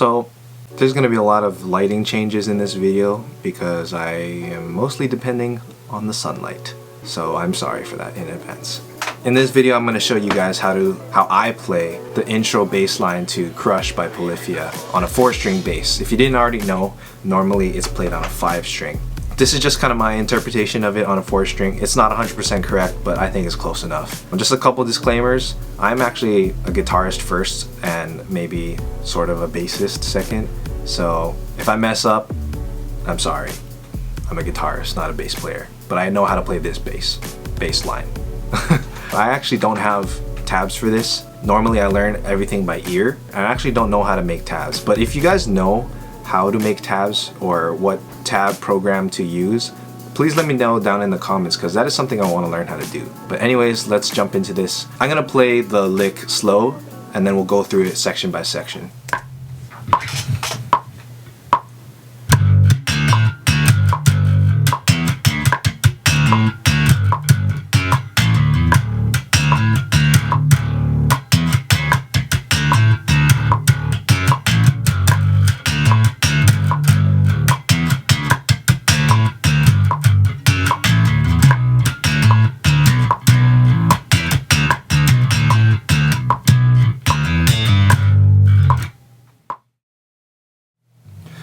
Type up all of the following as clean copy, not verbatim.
So there's going to be a lot of lighting changes in this video because I am mostly depending on the sunlight. So I'm sorry for that in advance. In this video I'm going to show you guys how I play the intro bass line to Crush by Polyphia on a 4-string bass. If you didn't already know, normally it's played on a 5-string. This is just kind of my interpretation of it on a 4-string. It's not 100% correct, but I think it's close enough. Just a couple disclaimers. I'm actually a guitarist first and maybe sort of a bassist second. So if I mess up, I'm sorry. I'm a guitarist, not a bass player. But I know how to play this bass line. I actually don't have tabs for this. Normally I learn everything by ear. I actually don't know how to make tabs. But if you guys know how to make tabs or what tab program to use, please let me know down in the comments because that is something I want to learn how to do. But anyways, let's jump into this. I'm gonna play the lick slow and then we'll go through it section by section.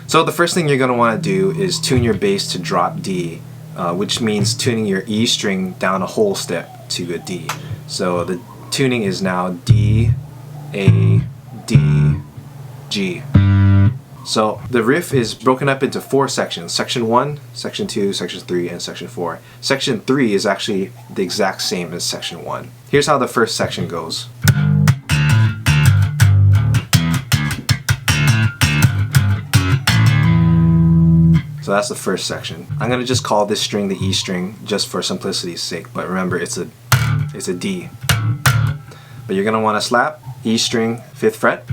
So the first thing you're going to want to do is tune your bass to drop D, which means tuning your E string down a whole step to a D. So the tuning is now D, A, D, G. So the riff is broken up into 4 sections. Section 1, Section 2, Section 3, and Section 4. Section 3 is actually the exact same as Section 1. Here's how the first section goes. So that's the first section. I'm gonna just call this string the E string just for simplicity's sake, but remember it's a D. But you're gonna wanna slap E string 5th fret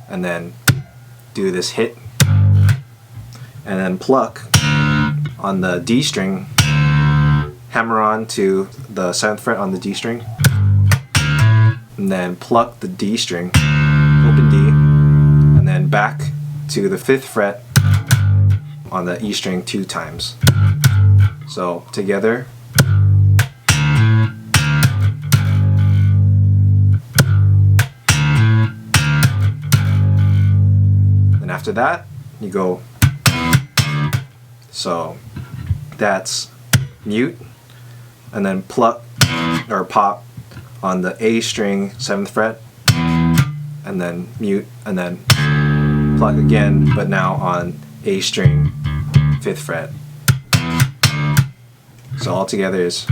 and then do this hit and then pluck on the D string, hammer on to the 7th fret on the D string and then pluck the D string, open D, and then back to the 5th fret on the E string 2 times. So together. And after that, you go. So that's mute, and then pluck or pop on the A string 7th fret, and then mute, and then pluck again, but now on A string 5th fret. So all together is.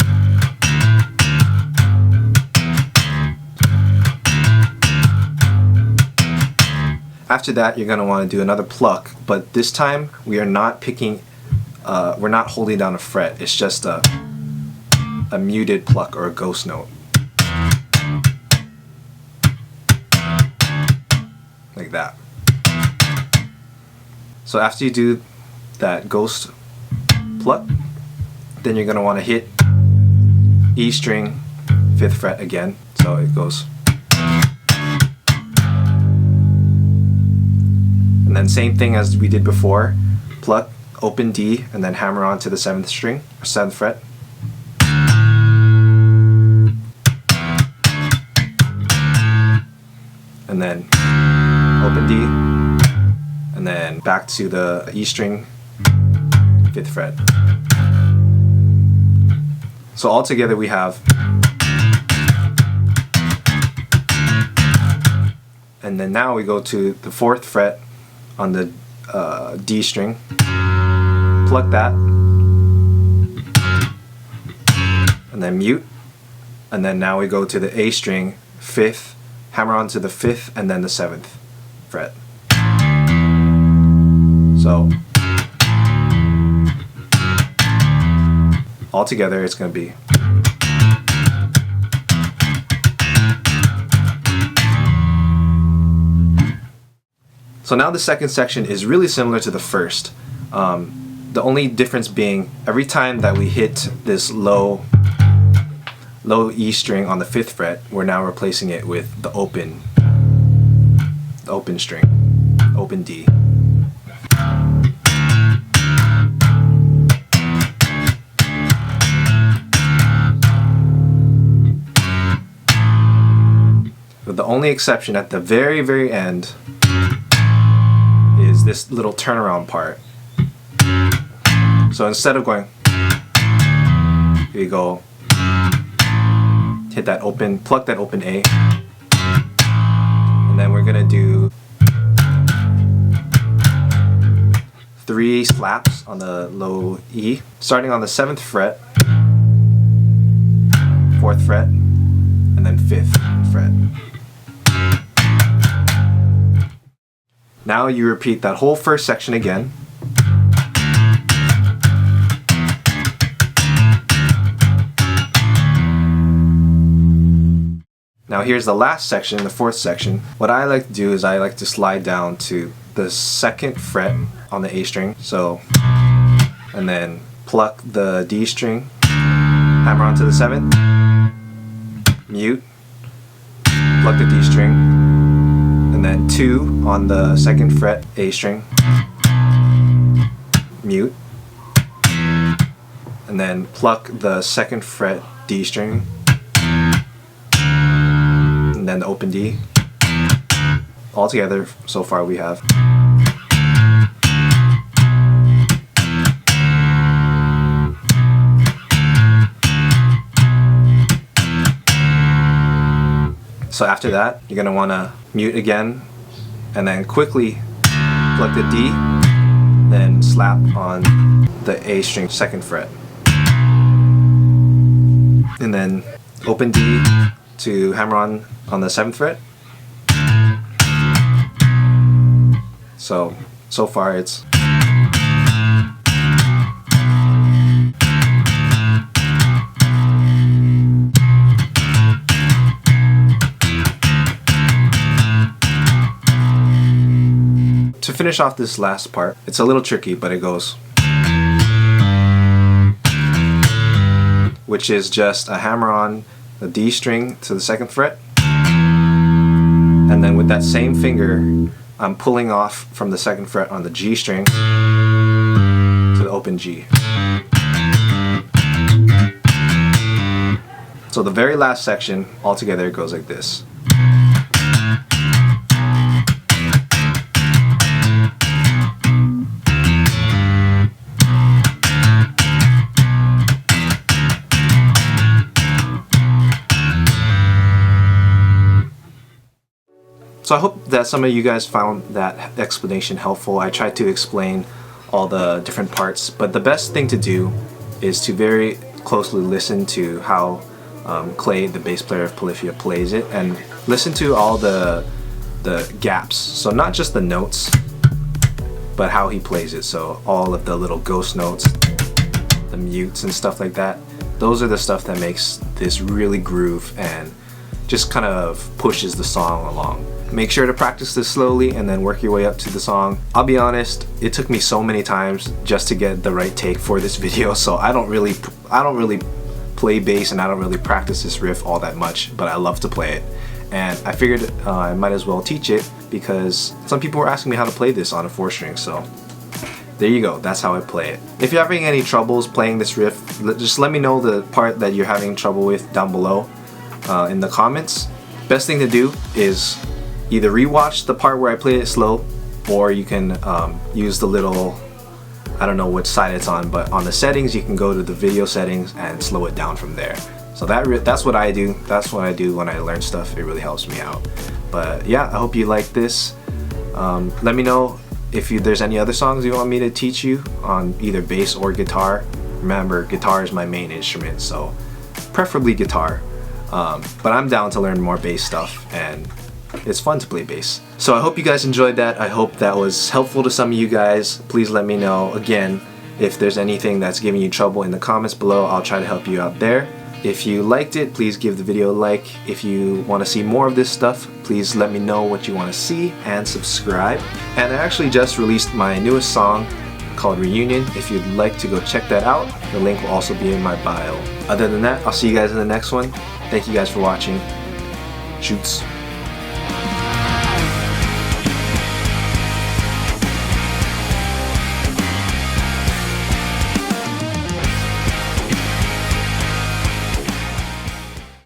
After that, you're going to want to do another pluck, but this time we are not picking, we're not holding down a fret. It's just a muted pluck or a ghost note. Like that. So after you do that ghost pluck, then you're going to want to hit E string 5th fret again. So it goes. And then same thing as we did before. Pluck, open D, and then hammer on to the 7th string, or 7th fret. And then open D. And then back to the E string 5th fret. So all together we have. And then now we go to the 4th fret on the D string. Pluck that. And then mute. And then now we go to the A string 5th, hammer on to the 5th and then the 7th fret. So all together it's going to be. So now the second section is really similar to the first. The only difference being every time that we hit this low E string on the 5th fret, we're now replacing it with the open the open string, open D. But the only exception at the very, very end is this little turnaround part. So instead of going, you go hit that open, pluck that open A, and then we're gonna do 3 slaps on the low E, starting on the 7th fret, 4th fret, and then 5th fret. Now you repeat that whole first section again. Now here's the last section, the 4th section. What I like to do is I like to slide down to the 2nd fret on the A string. So, and then pluck the D string, hammer onto the 7th, mute, pluck the D string, and then 2 on the 2nd fret A string, mute, and then pluck the 2nd fret D string, and then the open D. All together, so far we have. So after that, you're gonna wanna mute again, and then quickly pluck the D, then slap on the A string 2nd fret. And then open D to hammer on the 7th fret. So far it's to finish off this last part. It's a little tricky, but it goes, which is just a hammer on the D string to the 2nd fret, and then with that same finger I'm pulling off from the 2nd fret on the G string to the open G. So the very last section altogether goes like this. So I hope that some of you guys found that explanation helpful. I tried to explain all the different parts, but the best thing to do is to very closely listen to how Clay, the bass player of Polyphia, plays it, and listen to all the gaps. So not just the notes, but how he plays it. So all of the little ghost notes, the mutes and stuff like that. Those are the stuff that makes this really groove and just kind of pushes the song along. Make sure to practice this slowly and then work your way up to the song. I'll be honest, it took me so many times just to get the right take for this video, so I don't really play bass and I don't really practice this riff all that much, but I love to play it. And I figured I might as well teach it because some people were asking me how to play this on a 4-string, so there you go, that's how I play it. If you're having any troubles playing this riff, just let me know the part that you're having trouble with down below in the comments. Best thing to do is either rewatch the part where I played it slow, or you can use the little, I don't know which side it's on, but on the settings you can go to the video settings and slow it down from there. So that's what I do. That's what I do when I learn stuff. It really helps me out. But yeah, I hope you like this. Let me know if there's any other songs you want me to teach you on either bass or guitar. Remember, guitar is my main instrument, so preferably guitar. But I'm down to learn more bass stuff, and it's fun to play bass. So I hope you guys enjoyed that. I hope that was helpful to some of you guys. Please let me know, again, if there's anything that's giving you trouble in the comments below. I'll try to help you out there. If you liked it, please give the video a like. If you want to see more of this stuff, please let me know what you want to see and subscribe. And I actually just released my newest song called Reunion. If you'd like to go check that out, the link will also be in my bio. Other than that, I'll see you guys in the next one. Thank you guys for watching. Shoots.